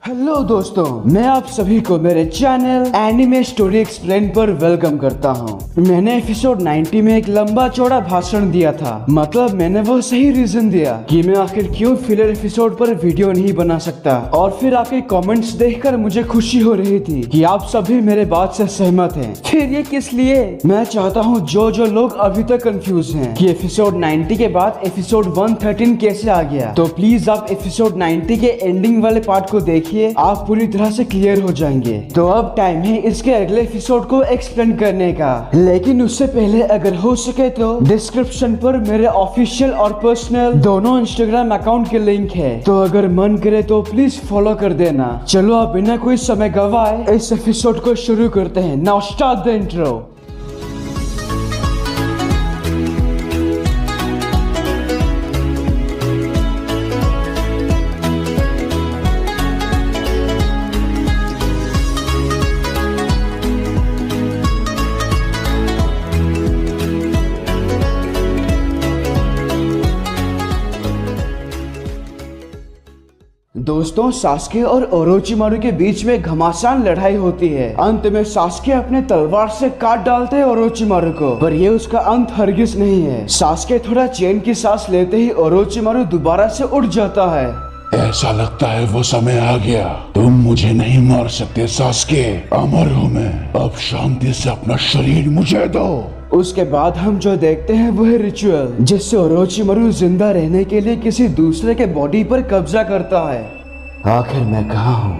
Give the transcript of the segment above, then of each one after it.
Hello दोस्तों, मैं आप सभी को मेरे चैनल एनिमे स्टोरी एक्सप्लेन पर वेलकम करता हूं। मैंने एपिसोड 90 में एक लंबा चौड़ा भाषण दिया था। मतलब मैंने वो सही रीजन दिया कि मैं आखिर क्यों फिलर एपिसोड पर वीडियो नहीं बना सकता। और फिर आपके कमेंट्स देखकर मुझे खुशी हो रही थी कि आप सभी मेरे बात से सहमत हैं। फिर ये किस लिए? मैं चाहता हूँ जो लोग अभी तक कंफ्यूज हैं कि एपिसोड 90 के बाद एपिसोड 113 कैसे आ गया, तो प्लीज आप एपिसोड 90 के एंडिंग वाले पार्ट को देखिए, आप पूरी तरह से क्लियर हो जाएंगे। तो अब टाइम है इसके अगले एपिसोड को एक्सप्लेन करने का। लेकिन उससे पहले अगर हो सके तो डिस्क्रिप्शन पर मेरे ऑफिशियल और पर्सनल दोनों इंस्टाग्राम अकाउंट के लिंक है, तो अगर मन करे तो प्लीज फॉलो कर देना। चलो अब बिना कोई समय गवाए इस एपिसोड को शुरू करते हैं। Now start the intro. दोस्तों, सास्के और ओरोचिमारू के बीच में घमासान लड़ाई होती है। अंत में सास्के अपने तलवार से काट डालते हैं ओरोचिमारू को, पर ये उसका अंत हरगिज नहीं है। सास्के थोड़ा चैन की सांस लेते ही ओरोचिमारू दोबारा से उठ जाता है। ऐसा लगता है वो समय आ गया। तुम मुझे नहीं मार सकते सास्के, अमर हूँ मैं। अब शांति से अपना शरीर मुझे दो। उसके बाद हम जो देखते हैं वो है रिचुअल, जिससे ओरोचिमारू जिंदा रहने के लिए किसी दूसरे के बॉडी पर कब्जा करता है। आखिर मैं कहाँ हूँ?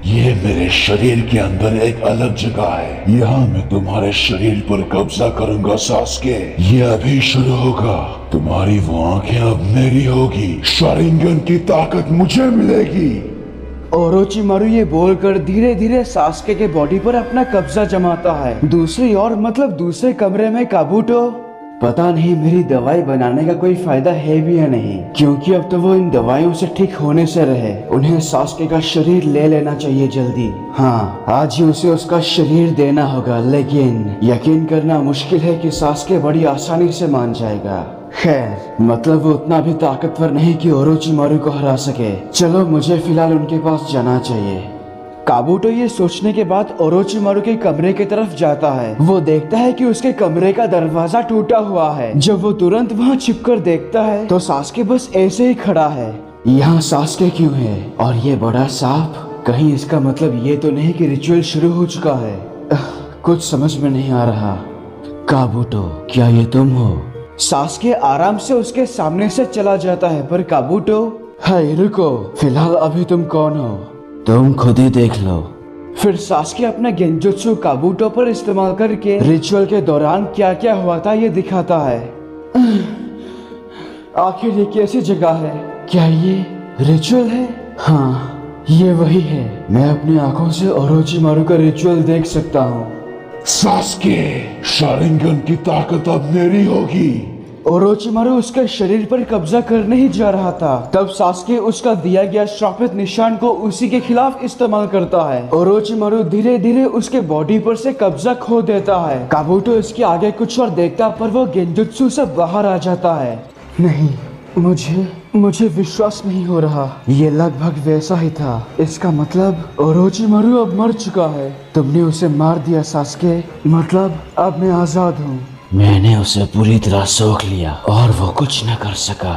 ये मेरे शरीर के अंदर एक अलग जगह है। यहाँ मैं तुम्हारे शरीर पर कब्जा करूंगा सास्के। ये अभी शुरू होगा। तुम्हारी वो आंखें अब मेरी होगी। शारिंगन की ताकत मुझे मिलेगी। ओरोचिमारू ये बोलकर धीरे धीरे सास्के के बॉडी पर अपना कब्जा जमाता है। दूसरी ओर मतलब दूसरे कमरे में काबूटो। पता नहीं मेरी दवाई बनाने का कोई फायदा है भी या नहीं, क्योंकि अब तो वो इन दवाइयों से ठीक होने से रहे। उन्हें सास्के का शरीर ले लेना चाहिए जल्दी। हाँ, आज ही उसे उसका शरीर देना होगा, लेकिन यकीन करना मुश्किल है कि सास्के बड़ी आसानी से मान जाएगा। खैर, मतलब वो उतना भी ताकतवर नहीं कि ओरोचिमारू को हरा सके। चलो मुझे फिलहाल उनके पास जाना चाहिए। काबूटो ये सोचने के बाद ओरोचिमारू के कमरे की तरफ जाता है। वो देखता है कि उसके कमरे का दरवाजा टूटा हुआ है। जब वो तुरंत वहाँ छिपकर देखता है तो सास्के बस ऐसे ही खड़ा है। यहाँ सास्के क्यों है? और ये बड़ा सांप, कहीं इसका मतलब ये तो नहीं कि रिचुअल शुरू हो चुका है? कुछ समझ में नहीं आ रहा। काबूटो, क्या ये तुम हो? सास्के आराम से उसके सामने से चला जाता है, पर काबूटो, हाय रुको, फिलहाल अभी तुम कौन हो? तुम खुद ही देख लो। फिर सास्के अपना गेंजुत्सु काबूटो पर इस्तेमाल करके रिचुअल के दौरान क्या क्या हुआ था ये दिखाता है। आखिर ये कैसी जगह है? क्या ये रिचुअल है? हाँ, ये वही है। मैं अपनी आंखों से ओरोचिमारू का रिचुअल देख सकता हूँ। सास्के, शारिंगन की ताकत अब मेरी होगी। ओरोचिमारू उसके शरीर पर कब्जा करने ही जा रहा था, तब सास्के उसका दिया गया श्रापित निशान को उसी के खिलाफ इस्तेमाल करता है। ओरोचिमारू धीरे धीरे उसके बॉडी पर से कब्जा खो देता है। काबूटो इसके आगे कुछ और देखता, पर वो गेंजुत्सु से बाहर आ जाता है। नहीं, मुझे विश्वास नहीं हो रहा। ये लगभग वैसा ही था। इसका मतलब ओरोचिमारू अब मर चुका है। तुमने उसे मार दिया सास्के, मतलब अब मैं आजाद हूँ। मैंने उसे पूरी तरह सोख लिया और वो कुछ न कर सका।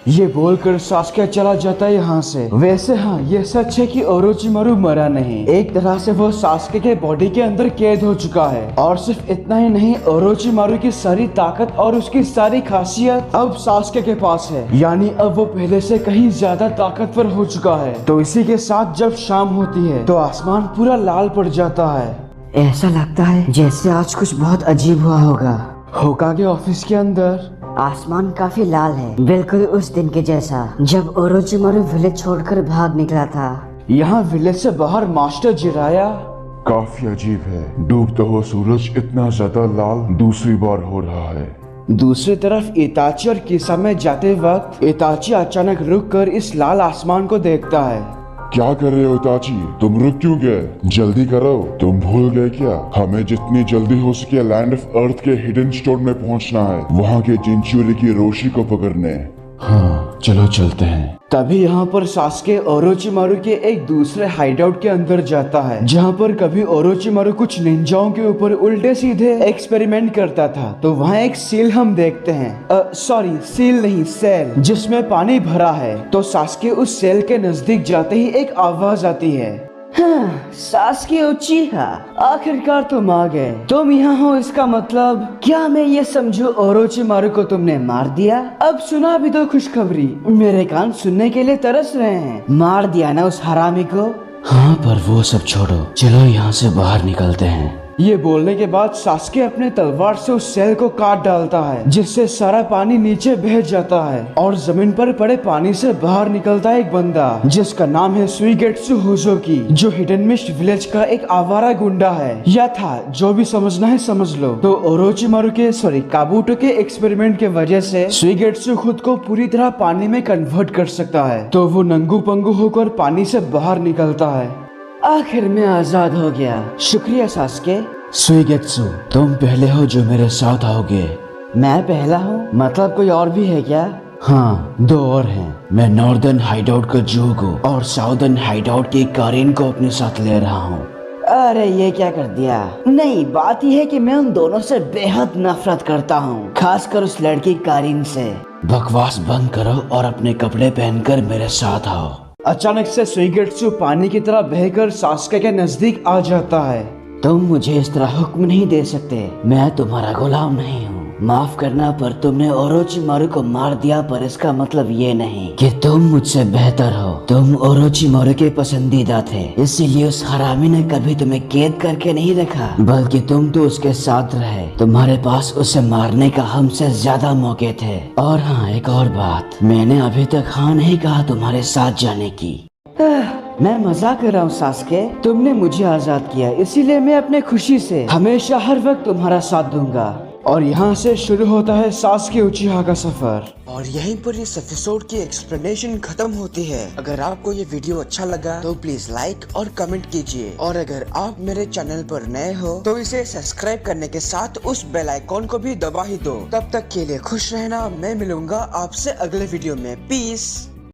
ये बोलकर सास्के चला जाता है यहाँ से। वैसे हाँ, ये सच है कि ओरोचिमारू मरा नहीं। एक तरह से वो सास्के के बॉडी के अंदर कैद हो चुका है। और सिर्फ इतना ही नहीं, ओरोचिमारू की सारी ताकत और उसकी सारी खासियत अब सास्के के पास है। यानी अब वो पहले से कहीं ज्यादा ताकतवर हो चुका है। तो इसी के साथ जब शाम होती है तो आसमान पूरा लाल पड़ जाता है। ऐसा लगता है जैसे आज कुछ बहुत अजीब हुआ होगा। होकागे ऑफिस के अंदर आसमान काफी लाल है, बिल्कुल उस दिन के जैसा जब ओरोचिमारू विलेज छोड़कर भाग निकला था। यहाँ विलेज से बाहर मास्टर जिराया। काफी अजीब है। डूबता हुआ सूरज इतना ज्यादा लाल दूसरी बार हो रहा है। दूसरी तरफ इताची और किसा में जाते वक्त इताची अचानक रुककर इस लाल आसमान को देखता है। क्या कर रहे हो ताची? तुम रुक क्यों गए? जल्दी करो। तुम भूल गए क्या? हमें जितनी जल्दी हो सके लैंड ऑफ अर्थ के हिडन स्टोन में पहुंचना है, वहाँ के जिनचुरी की रोशी को पकड़ने। हाँ, चलो चलते हैं। तभी यहाँ पर सास्के ओरोचिमारू के एक दूसरे हाइडआउट के अंदर जाता है, जहाँ पर कभी ओरोचिमारू कुछ निंजाओं के ऊपर उल्टे सीधे एक्सपेरिमेंट करता था। तो वहाँ एक सील हम देखते हैं, सॉरी सील नहीं सेल, जिसमें पानी भरा है। तो सास्के उस सेल के नजदीक जाते ही एक आवाज आती है, हाँ, सास्के उचिहा, आखिरकार तुम आ गए। तुम यहाँ हो इसका मतलब क्या मैं ये समझू ओरोचिमारू को तुमने मार दिया? अब सुना भी दो खुशखबरी, मेरे कान सुनने के लिए तरस रहे हैं। मार दिया ना उस हरामी को? हाँ, पर वो सब छोड़ो, चलो यहाँ से बाहर निकलते हैं। ये बोलने के बाद सास्के अपने तलवार से उस सेल को काट डालता है, जिससे सारा पानी नीचे बह जाता है और जमीन पर पड़े पानी से बाहर निकलता है एक बंदा, जिसका नाम है सुइगेत्सु होजोकी, जो हिडन मिस्ट विलेज का एक आवारा गुंडा है, या था, जो भी समझना है समझ लो। तो ओरोचिमारू के काबूटो के एक्सपेरिमेंट के वजह से सुइगेत्सु खुद को पूरी तरह पानी में कन्वर्ट कर सकता है। तो वो नंगू पंगू होकर पानी से बाहर निकलता है। आखिर में आजाद हो गया, शुक्रिया सास्के। सुइगेत्सु, तुम पहले हो जो मेरे साथ आओगे। मैं पहला हूँ? मतलब कोई और भी है क्या? हाँ, 2 और हैं। मैं नॉर्दर्न हाइडआउट का जोगो और साउदर्न हाइडआउट की कारिन को अपने साथ ले रहा हूँ। अरे ये क्या कर दिया? नहीं, बात यह है कि मैं उन दोनों से बेहद नफरत करता हूँ, खासकर उस लड़की कारिन से। बकवास बंद करो और अपने कपड़े पहनकर मेरे साथ आओ। अचानक से सुइगेत्सु पानी की तरह बहकर सास्के के नजदीक आ जाता है। तुम मुझे इस तरह हुक्म नहीं दे सकते, मैं तुम्हारा गुलाम नहीं हूँ। माफ करना, पर तुमने ओरोचिमारू को मार दिया, पर इसका मतलब ये नहीं कि तुम मुझसे बेहतर हो। तुम ओरोचिमारू के पसंदीदा थे, इसीलिए उस हरामी ने कभी तुम्हें कैद करके नहीं रखा, बल्कि तुम तो उसके साथ रहे। तुम्हारे पास उसे मारने का हमसे ज्यादा मौके थे। और हाँ, एक और बात, मैंने अभी तक हाँ नहीं कहा तुम्हारे साथ जाने की। मैं मजाक कर रहा हूँ सास्के, तुमने मुझे आजाद किया, इसीलिए मैं अपने खुशी से हमेशा हर वक्त तुम्हारा साथ दूंगा। और यहाँ से शुरू होता है सास्के उचिहा का सफर। और यहीं पर इस एपिसोड की एक्सप्लेनेशन खत्म होती है। अगर आपको ये वीडियो अच्छा लगा तो प्लीज लाइक और कमेंट कीजिए, और अगर आप मेरे चैनल पर नए हो तो इसे सब्सक्राइब करने के साथ उस बेल आइकॉन को भी दबा ही दो। तब तक के लिए खुश रहना, मैं मिलूंगा आपसे अगले वीडियो में। पीस।